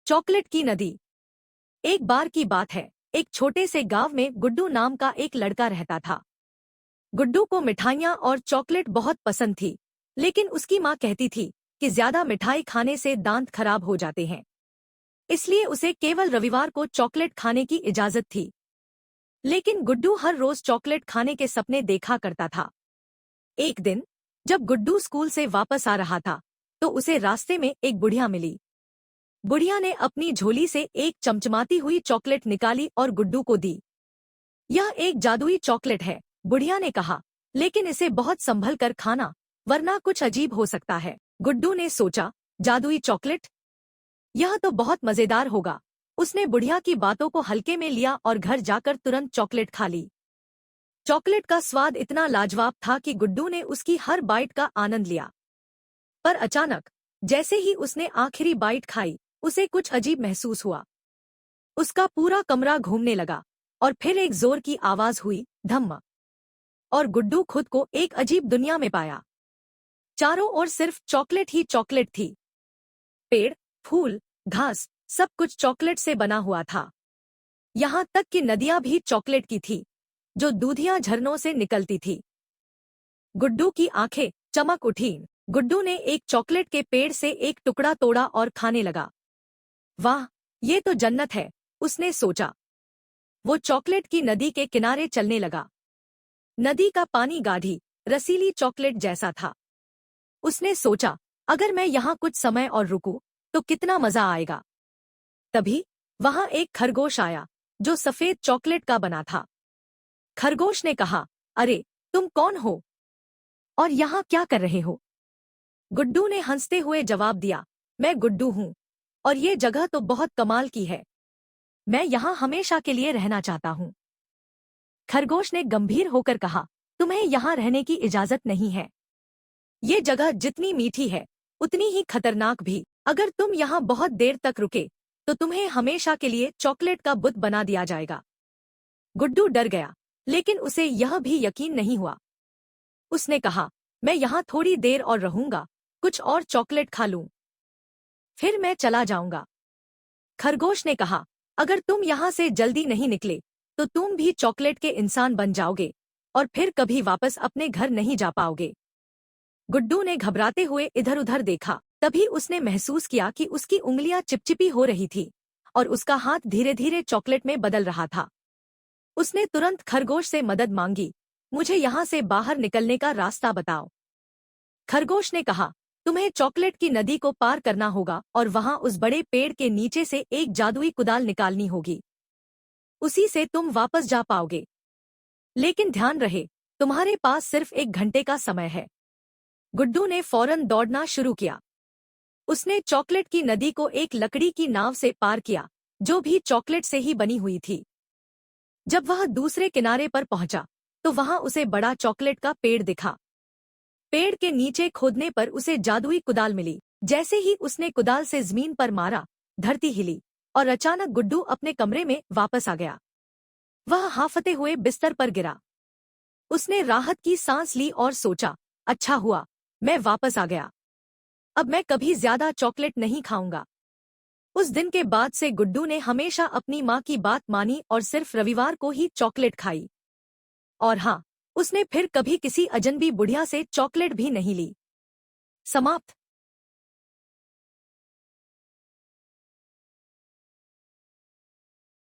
Chocolate की नदी। एक बार की बात है, एक छोटे से गांव में गुड्डू नाम का एक लड़का रहता था। गुड्डू को मिठाइयाँ और चॉकलेट बहुत पसंद थी, लेकिन उसकी माँ कहती थी कि ज्यादा मिठाई खाने से दांत खराब हो जाते हैं। इसलिए उसे केवल रविवार को चॉकलेट खाने की इजाजत थी। लेकिन गुड्डू हर रोज चॉकलेट खाने के सपने देखा करता था। एक दिन जब गुड्डू स्कूल से वापस आ रहा था, तो उसे रास्ते में एक बुढ़िया मिली। बुढ़िया ने अपनी झोली से एक चमचमाती हुई चॉकलेट निकाली और गुड्डू को दी। यह एक जादुई चॉकलेट है, बुढ़िया ने कहा, लेकिन इसे बहुत संभल कर खाना, वरना कुछ अजीब हो सकता है। गुड्डू ने सोचा, जादुई चॉकलेट, यह तो बहुत मजेदार होगा। उसने बुढ़िया की बातों को हल्के में लिया और घर जाकर तुरंत चॉकलेट खा ली। चॉकलेट का स्वाद इतना लाजवाब था कि गुड्डू ने उसकी हर बाइट का आनंद लिया। पर अचानक, जैसे ही उसने आखिरी बाइट खाई, उसे कुछ अजीब महसूस हुआ। उसका पूरा कमरा घूमने लगा और फिर एक जोर की आवाज हुई, धम्म। और गुड्डू खुद को एक अजीब दुनिया में पाया। चारों ओर सिर्फ चॉकलेट ही चॉकलेट थी। पेड़, फूल, घास, सब कुछ चॉकलेट से बना हुआ था। यहाँ तक कि नदियां भी चॉकलेट की थी, जो दूधियां झरनों से निकलती थी। गुड्डू की आंखें चमक उठीं। गुड्डू ने एक चॉकलेट के पेड़ से एक टुकड़ा तोड़ा और खाने लगा। वाह, ये तो जन्नत है, उसने सोचा। वो चॉकलेट की नदी के किनारे चलने लगा। नदी का पानी गाढ़ी, रसीली चॉकलेट जैसा था। उसने सोचा, अगर मैं यहाँ कुछ समय और रुकूं, तो कितना मजा आएगा। तभी वहां एक खरगोश आया, जो सफेद चॉकलेट का बना था। खरगोश ने कहा, अरे, तुम कौन हो और यहाँ क्या कर रहे हो? गुड्डू ने हंसते हुए जवाब दिया, मैं गुड्डू हूँ, और ये जगह तो बहुत कमाल की है। मैं यहाँ हमेशा के लिए रहना चाहता हूँ। खरगोश ने गंभीर होकर कहा, तुम्हें यहाँ रहने की इजाजत नहीं है। ये जगह जितनी मीठी है, उतनी ही खतरनाक भी। अगर तुम यहाँ बहुत देर तक रुके, तो तुम्हें हमेशा के लिए चॉकलेट का बुत बना दिया जाएगा। गुड्डू डर गया, लेकिन उसे यह भी यकीन नहीं हुआ। उसने कहा, मैं यहाँ थोड़ी देर और रहूंगा, कुछ और चॉकलेट खा लूं, फिर मैं चला जाऊंगा। खरगोश ने कहा, अगर तुम यहाँ से जल्दी नहीं निकले, तो तुम भी चॉकलेट के इंसान बन जाओगे और फिर कभी वापस अपने घर नहीं जा पाओगे। गुड्डू ने घबराते हुए इधर उधर देखा। तभी उसने महसूस किया कि उसकी उंगलियां चिपचिपी हो रही थी और उसका हाथ धीरे धीरे चॉकलेट में बदल रहा था। उसने तुरंत खरगोश से मदद मांगी, मुझे यहाँ से बाहर निकलने का रास्ता बताओ। खरगोश ने कहा, तुम्हें चॉकलेट की नदी को पार करना होगा और वहां उस बड़े पेड़ के नीचे से एक जादुई कुदाल निकालनी होगी। उसी से तुम वापस जा पाओगे। लेकिन ध्यान रहे, तुम्हारे पास सिर्फ 1 घंटे का समय है। गुड्डू ने फौरन दौड़ना शुरू किया। उसने चॉकलेट की नदी को एक लकड़ी की नाव से पार किया, जो भी चॉकलेट से ही बनी हुई थी। जब वह दूसरे किनारे पर पहुंचा, तो वहां उसे बड़ा चॉकलेट का पेड़ दिखा। पेड़ के नीचे खोदने पर उसे जादुई कुदाल मिली। जैसे ही उसने कुदाल से जमीन पर मारा, धरती हिली और अचानक गुड्डू अपने कमरे में वापस आ गया। वह हांफते हुए बिस्तर पर गिरा। उसने राहत की सांस ली और सोचा, अच्छा हुआ, मैं वापस आ गया। अब मैं कभी ज्यादा चॉकलेट नहीं खाऊंगा। उस दिन के बाद से गुड्डू ने हमेशा अपनी माँ की बात मानी और सिर्फ रविवार को ही चॉकलेट खाई। और हाँ, उसने फिर कभी किसी अजनबी बुढ़िया से चॉकलेट भी नहीं ली। समाप्त।